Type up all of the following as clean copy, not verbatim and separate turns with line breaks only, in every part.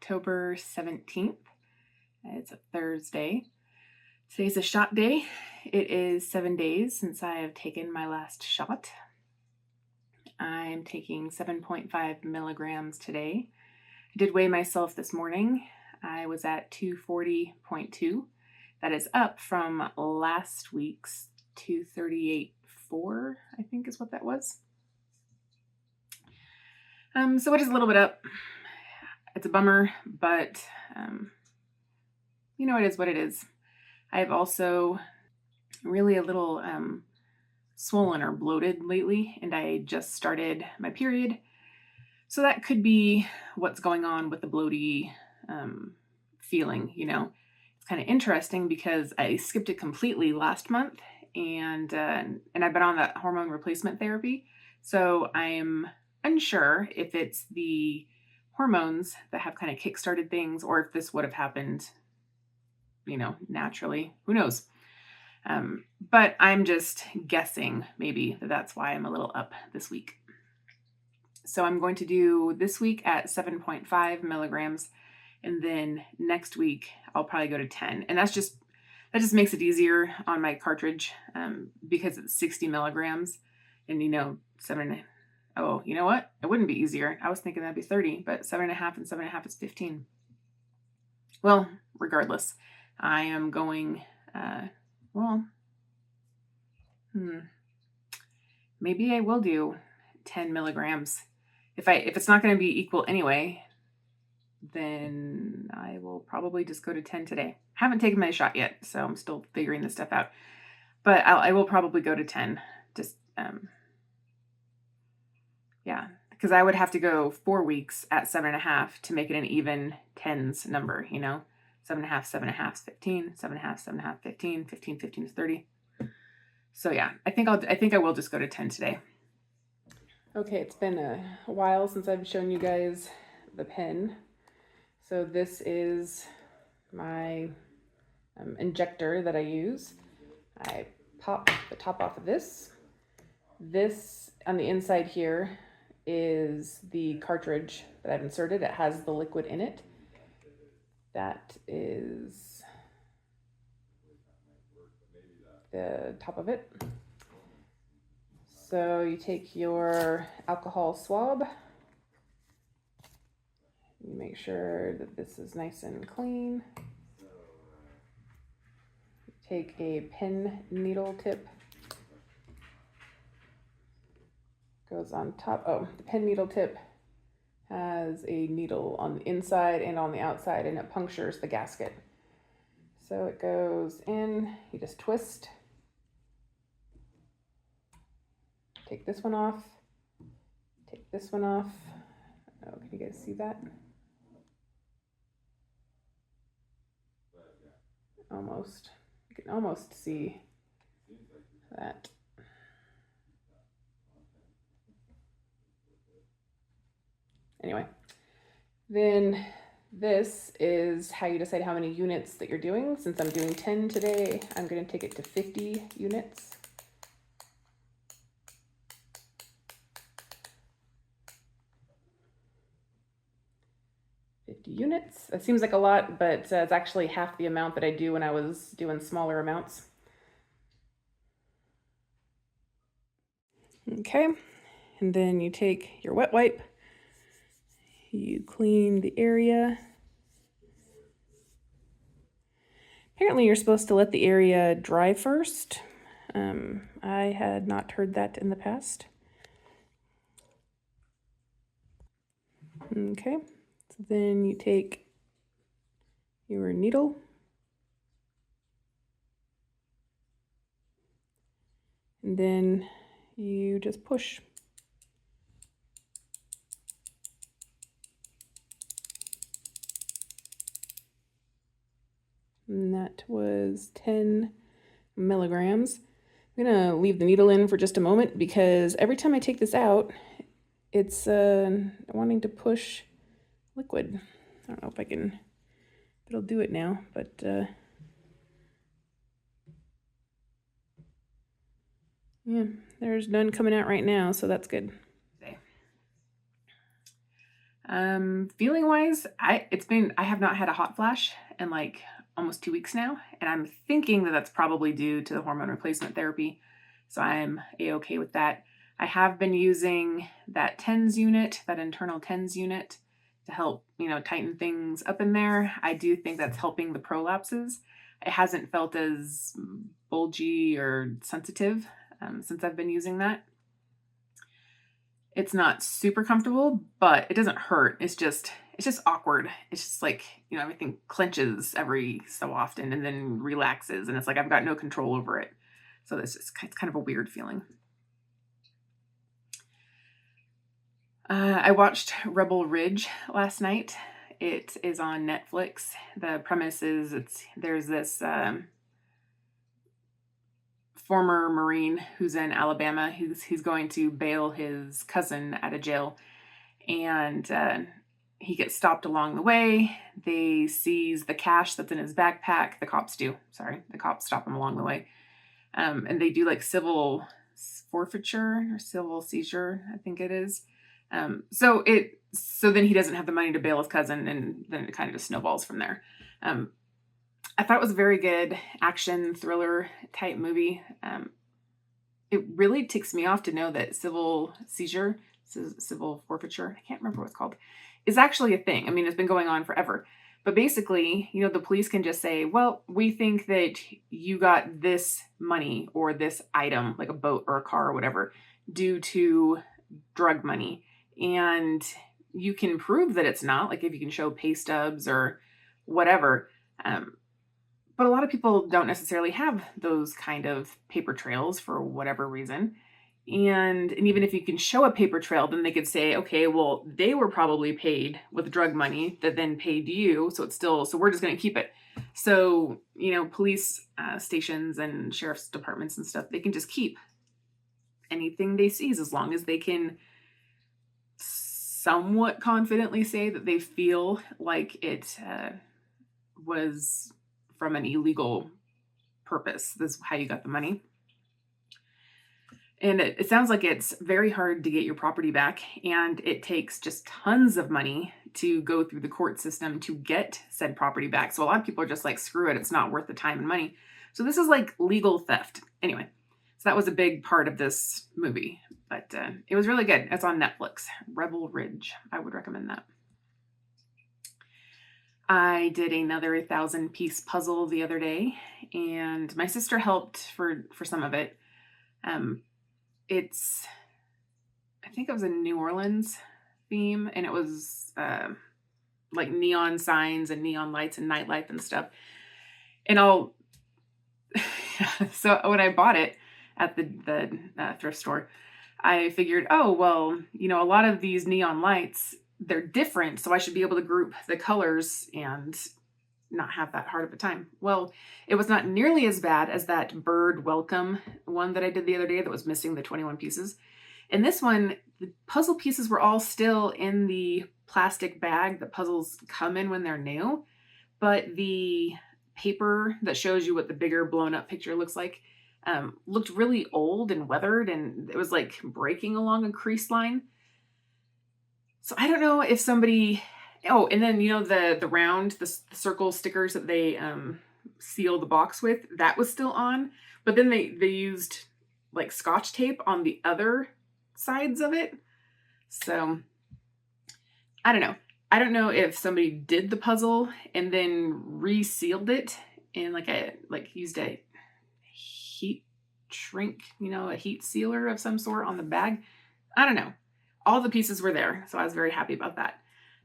October 17th. It's a Thursday. Today's a shot day. It is 7 days since I have taken my last shot. I'm taking 7.5 milligrams today. I did weigh myself this morning. I was at 240.2. That is up from last week's 238.4, I think is what that was. So it is a little bit up. It's a bummer, but it is what it is. I've also really a little swollen or bloated lately, and I just started my period. So that could be what's going on with the bloaty feeling, It's kind of interesting because I skipped it completely last month, and I've been on that hormone replacement therapy. So I'm unsure if it's the hormones that have kind of kickstarted things or if this would have happened, naturally. Who knows? But I'm just guessing maybe that's why I'm a little up this week. So I'm going to do this week at 7.5 milligrams. And then next week, I'll probably go to 10. And that just makes it easier on my cartridge because it's 60 milligrams. And, oh, you know what? It wouldn't be easier. I was thinking that'd be 30, but 7.5 and 7.5 is 15. Well, regardless, I am going, maybe I will do 10 milligrams. If it's not going to be equal anyway, then I will probably just go to 10 today. Haven't taken my shot yet, so I'm still figuring this stuff out. But I will probably go to 10. Just, because I would have to go 4 weeks at 7.5 to make it an even tens number, 7.5, 7.5 is 15, 7.5, 7.5, 15, 15, 15 is 30. So yeah, I think I will just go to 10 today. Okay, it's been a while since I've shown you guys the pen. So this is my injector that I use. I pop the top off of this. This on the inside here is the cartridge that I've inserted. It has the liquid in it. That is the top of it. So you take your alcohol swab. You make sure that this is nice and clean. Take a pen needle tip. Goes on top. Oh, the pen needle tip has a needle on the inside and on the outside, and it punctures the gasket. So it goes in, you just twist. Take this one off. Take this one off. Oh, can you guys see that? Almost. You can almost see that. Anyway, then this is how you decide how many units that you're doing. Since I'm doing 10 today, I'm going to take it to 50 units. Units. It seems like a lot, but it's actually half the amount that I do when I was doing smaller amounts. Okay, and then you take your wet wipe, you clean the area. Apparently you're supposed to let the area dry first. I had not heard that in the past. Okay. So then you take your needle and then you just push. And that was 10 milligrams. I'm gonna leave the needle in for just a moment because every time I take this out, it's wanting to push liquid. I don't know if it'll do it now, but yeah, there's none coming out right now, so that's good. Feeling wise, I have not had a hot flash in like almost 2 weeks now, and I'm thinking that that's probably due to the hormone replacement therapy. So I'm a-okay with that. I have been using that TENS unit, that internal TENS unit, to help, tighten things up in there. I do think that's helping the prolapses. It hasn't felt as bulgy or sensitive since I've been using that. It's not super comfortable, but it doesn't hurt. It's just awkward. It's just like, everything clenches every so often and then relaxes. And it's like I've got no control over it. So it's kind of a weird feeling. I watched Rebel Ridge last night. It is on Netflix. The premise is there's this former Marine who's in Alabama. He's going to bail his cousin out of jail, and he gets stopped along the way. They seize the cash that's in his backpack. The cops do. Sorry, the cops stop him along the way, and they do like civil forfeiture or civil seizure, I think it is. So then he doesn't have the money to bail his cousin, and then it kind of just snowballs from there. I thought it was a very good action thriller type movie. It really ticks me off to know that civil seizure, civil forfeiture, I can't remember what it's called, is actually a thing. I mean, it's been going on forever. But basically, the police can just say, well, we think that you got this money or this item, like a boat or a car or whatever, due to drug money. And you can prove that it's not, like if you can show pay stubs or whatever. But a lot of people don't necessarily have those kind of paper trails for whatever reason. And even if you can show a paper trail, then they could say, okay, well, they were probably paid with drug money that then paid you. So so we're just going to keep it. So, police stations and sheriff's departments and stuff, they can just keep anything they seize as long as they can somewhat confidently say that they feel like it was from an illegal purpose. This is how you got the money. And it sounds like it's very hard to get your property back, and it takes just tons of money to go through the court system to get said property back. So a lot of people are just like, screw it, it's not worth the time and money. So this is like legal theft. Anyway, so that was a big part of this movie, but it was really good. It's on Netflix. Rebel Ridge. I would recommend that. I did another 1,000-piece puzzle the other day, and my sister helped for some of it. I think it was a New Orleans theme, and it was like neon signs and neon lights and nightlife and stuff. And so when I bought it at the thrift store, I figured, oh, well, a lot of these neon lights, they're different, so I should be able to group the colors and not have that hard of a time. Well, it was not nearly as bad as that bird welcome one that I did the other day that was missing the 21 pieces. In this one, the puzzle pieces were all still in the plastic bag that puzzles come in when they're new, but the paper that shows you what the bigger blown up picture looks like looked really old and weathered, and it was like breaking along a crease line. So I don't know if somebody... Oh, and then, the round, the circle stickers that they seal the box with, that was still on. But then they used like Scotch tape on the other sides of it. So I don't know. I don't know if somebody did the puzzle and then resealed it and used a heat shrink, a heat sealer of some sort on the bag. I don't know. All the pieces were there, so I was very happy about that.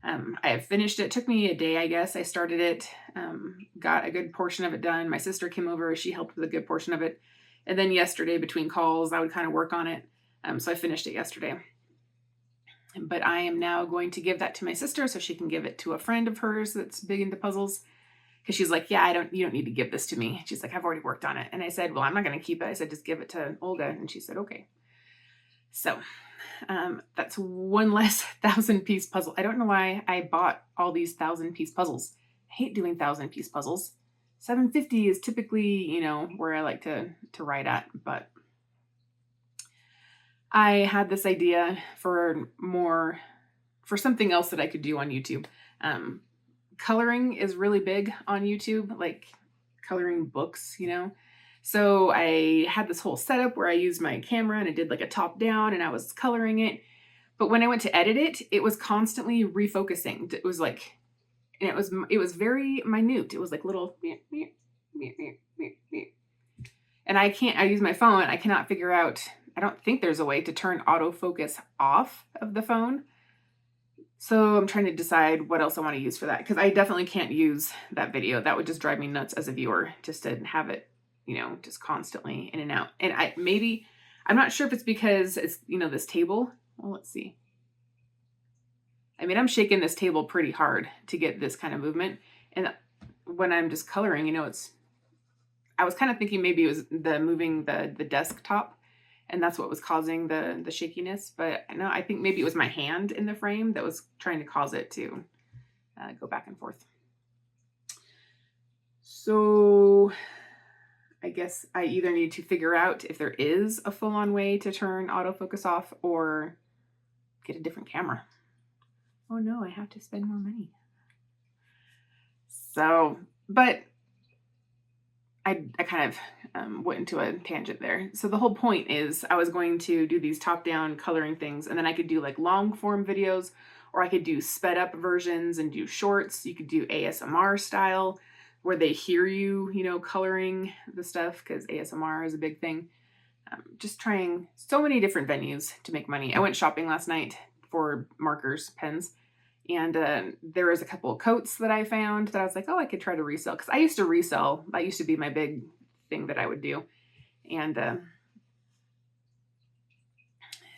I have finished it. It took me a day, I guess. I started it, got a good portion of it done. My sister came over. She helped with a good portion of it. And then yesterday, between calls, I would kind of work on it. So I finished it yesterday. But I am now going to give that to my sister so she can give it to a friend of hers that's big into puzzles. Because she's like, yeah, you don't need to give this to me. She's like, I've already worked on it. And I said, well, I'm not going to keep it. I said, just give it to Olga. And she said, okay. So that's one less 1,000-piece puzzle. I don't know why I bought all these 1,000-piece puzzles. I hate doing 1,000-piece puzzles. 750 is typically, where I like to write at, but I had this idea for more for something else that I could do on YouTube. Coloring is really big on YouTube, like coloring books, you know? So I had this whole setup where I used my camera and I did like a top down and I was coloring it. But when I went to edit it, it was constantly refocusing. It was like, and it was very minute. It was like little, and I use my phone. I cannot figure out, I don't think there's a way to turn autofocus off of the phone. So I'm trying to decide what else I want to use for that, because I definitely can't use that video. That would just drive me nuts as a viewer, just to have it, you know, just constantly in and out. And I'm not sure if it's because it's, you know, this table. Well, let's see. I mean, I'm shaking this table pretty hard to get this kind of movement. And when I'm just coloring, you know, I was kind of thinking maybe it was the moving the desktop, and that's what was causing the shakiness. But no, I think maybe it was my hand in the frame that was trying to cause it to go back and forth. So I guess I either need to figure out if there is a full-on way to turn autofocus off or get a different camera. Oh no, I have to spend more money. So, but I kind of went into a tangent there. So the whole point is I was going to do these top-down coloring things, and then I could do like long form videos, or I could do sped up versions and do shorts. You could do ASMR style where they hear you, you know, coloring the stuff, because ASMR is a big thing. Just trying so many different venues to make money. I went shopping last night for markers, pens, and there was a couple of coats that I found that I was like, oh, I could try to resell. Because I used to resell. That used to be my big thing that I would do. And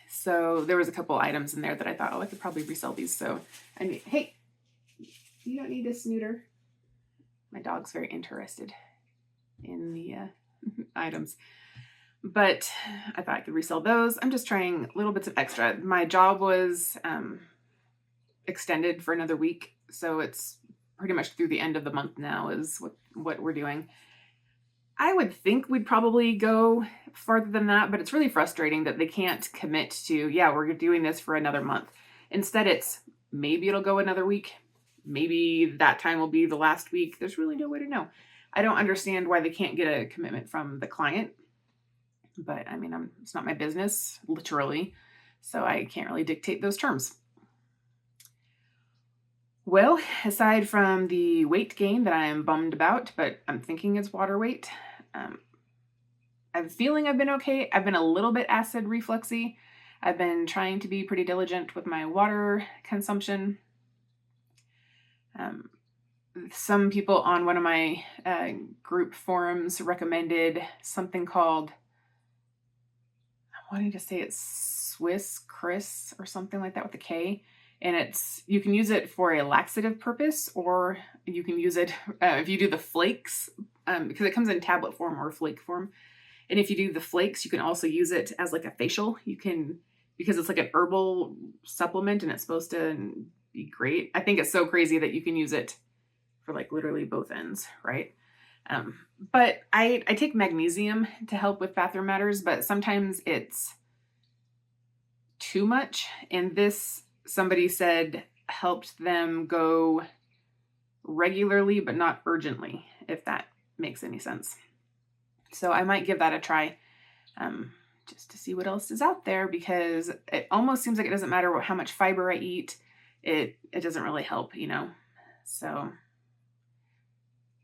so there was a couple items in there that I thought, oh, I could probably resell these. So I mean, hey, you don't need a snooter. My dog's very interested in the items. But I thought I could resell those. I'm just trying little bits of extra. My job was extended for another week, so it's pretty much through the end of the month now is what we're doing. I would think we'd probably go farther than that, but it's really frustrating that they can't commit to, yeah, we're doing this for another month. Instead, it's maybe it'll go another week. Maybe that time will be the last week. There's really no way to know. I don't understand why they can't get a commitment from the client, but I mean, it's not my business, literally, so I can't really dictate those terms. Well, aside from the weight gain that I am bummed about, but I'm thinking it's water weight, I'm feeling I've been okay. I've been a little bit acid refluxy. I've been trying to be pretty diligent with my water consumption. Some people on one of my group forums recommended something called, I'm wanting to say it's Swiss Chris or something like that with a K. And you can use it for a laxative purpose, or you can use it if you do the flakes, because it comes in tablet form or flake form. And if you do the flakes, you can also use it as like a facial. You can, because it's like an herbal supplement and it's supposed to be great. I think it's so crazy that you can use it for like literally both ends, right? But I take magnesium to help with bathroom matters, but sometimes it's too much. And this, somebody said, helped them go regularly, but not urgently, if that makes any sense. So I might give that a try, just to see what else is out there, because it almost seems like it doesn't matter how much fiber I eat. It doesn't really help, you know? So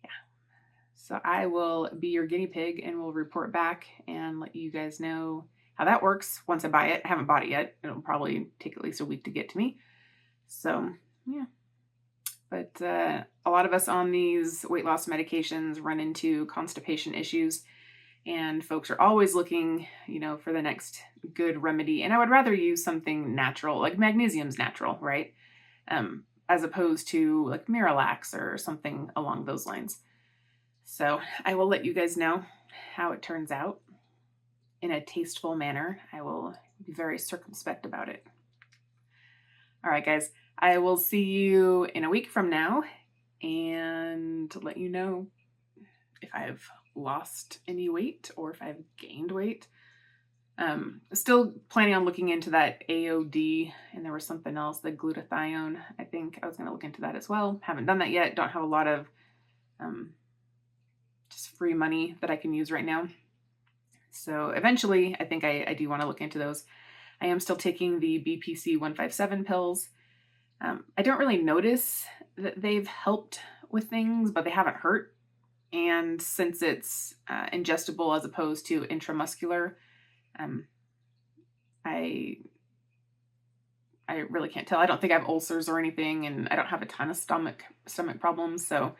yeah. So I will be your guinea pig and we'll report back and let you guys know how that works once I buy it. I haven't bought it yet. It'll probably take at least a week to get to me. So yeah. But a lot of us on these weight loss medications run into constipation issues, and folks are always looking, you know, for the next good remedy. And I would rather use something natural, like magnesium's natural, right? As opposed to like Miralax or something along those lines. So I will let you guys know how it turns out in a tasteful manner. I will be very circumspect about it. All right, guys, I will see you in a week from now and let you know if I've lost any weight or if I've gained weight. Still planning on looking into that AOD, and there was something else, the glutathione. I think I was going to look into that as well. Haven't done that yet. Don't have a lot of just free money that I can use right now. So eventually, I think I do want to look into those. I am still taking the BPC 157 pills. I don't really notice that they've helped with things, but they haven't hurt. And since it's ingestible as opposed to intramuscular, I really can't tell. I don't think I have ulcers or anything, and I don't have a ton of stomach problems. So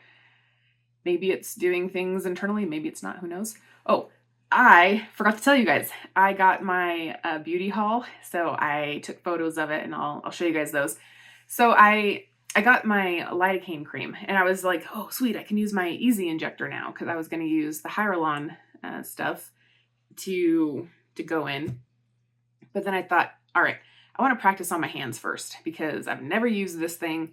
maybe it's doing things internally. Maybe it's not. Who knows? Oh, I forgot to tell you guys. I got my beauty haul, so I took photos of it, and I'll show you guys those. So I got my lidocaine cream, and I was like, oh, sweet, I can use my easy injector now, because I was going to use the Hyaluron stuff to go in. But then I thought, all right, I want to practice on my hands first, because I've never used this thing,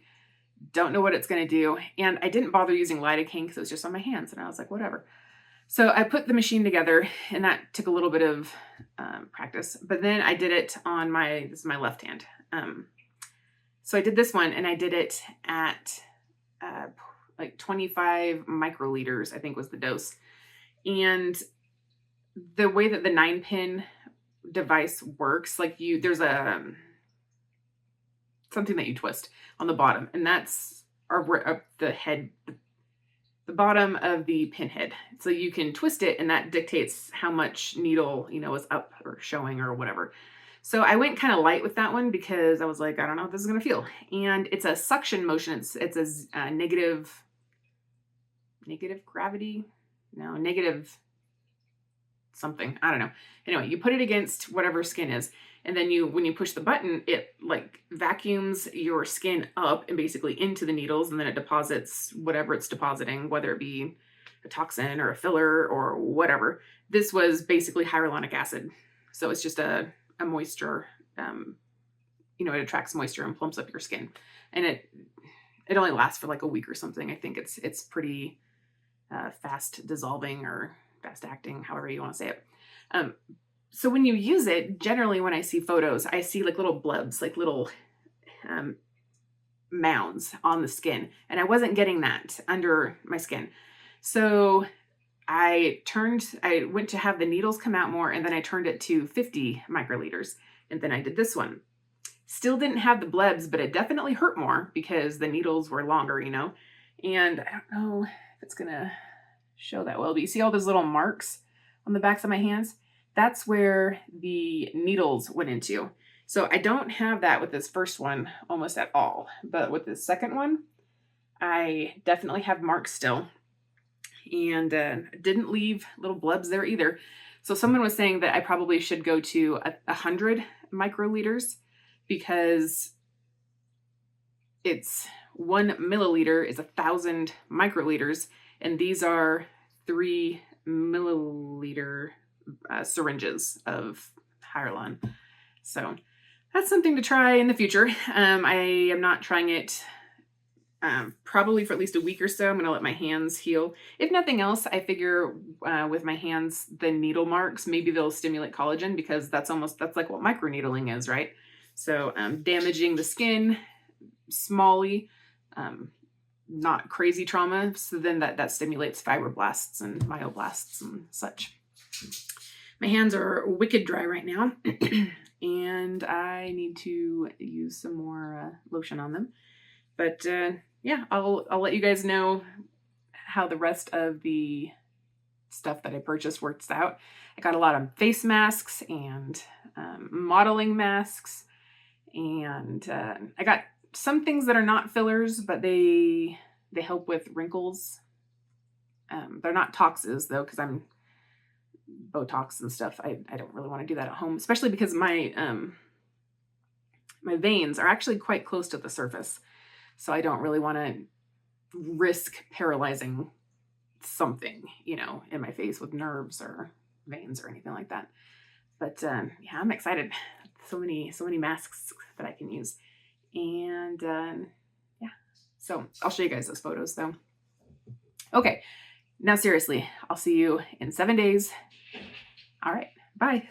don't know what it's going to do, and I didn't bother using lidocaine because it was just on my hands, and I was like, whatever. So I put the machine together, and that took a little bit of practice, but then I did it on this is my left hand. So I did this one, and I did it at like 25 microliters, I think was the dose. And the way that the 9-pin device works, like there's something that you twist on the bottom, and that's the head, the bottom of the pin head. So you can twist it, and that dictates how much needle, is up or showing or whatever. So I went kind of light with that one because I was like, I don't know what this is going to feel. And it's a suction motion. It's a negative gravity. No, negative something. I don't know. Anyway, you put it against whatever skin is. And then when you push the button, it like vacuums your skin up and basically into the needles. And then it deposits whatever it's depositing, whether it be a toxin or a filler or whatever. This was basically hyaluronic acid. So it's just a moisture, it attracts moisture and plumps up your skin. And it only lasts for like a week or something. I think it's pretty fast dissolving or fast acting, however you want to say it. So when you use it, generally when I see photos, I see like little blebs, like little mounds on the skin. And I wasn't getting that under my skin. So I went to have the needles come out more, and then I turned it to 50 microliters. And then I did this one. Still didn't have the blebs, but it definitely hurt more because the needles were longer, And I don't know if it's going to show that well, but you see all those little marks on the backs of my hands? That's where the needles went into. So I don't have that with this first one almost at all. But with this second one, I definitely have marks still. And didn't leave little blebs there either. So someone was saying that I probably should go to 100 microliters, because it's 1 milliliter is 1,000 microliters, and these are 3 milliliter syringes of Hyaluron. So that's something to try in the future. I am not trying it probably for at least a week or so. I'm going to let my hands heal. If nothing else, I figure with my hands, the needle marks, maybe they'll stimulate collagen, because that's like what microneedling is, right? So damaging the skin, smally, not crazy trauma. So then that stimulates fibroblasts and myoblasts and such. My hands are wicked dry right now, and I need to use some more lotion on them. But yeah, I'll let you guys know how the rest of the stuff that I purchased works out. I got a lot of face masks and modeling masks, and I got some things that are not fillers, but they help with wrinkles. They're not toxins though, because I'm Botox and stuff. I don't really want to do that at home, especially because my veins are actually quite close to the surface. So I don't really want to risk paralyzing something, in my face with nerves or veins or anything like that. But yeah, I'm excited. So many masks that I can use. And yeah, so I'll show you guys those photos though. Okay, now seriously, I'll see you in 7 days. All right, bye.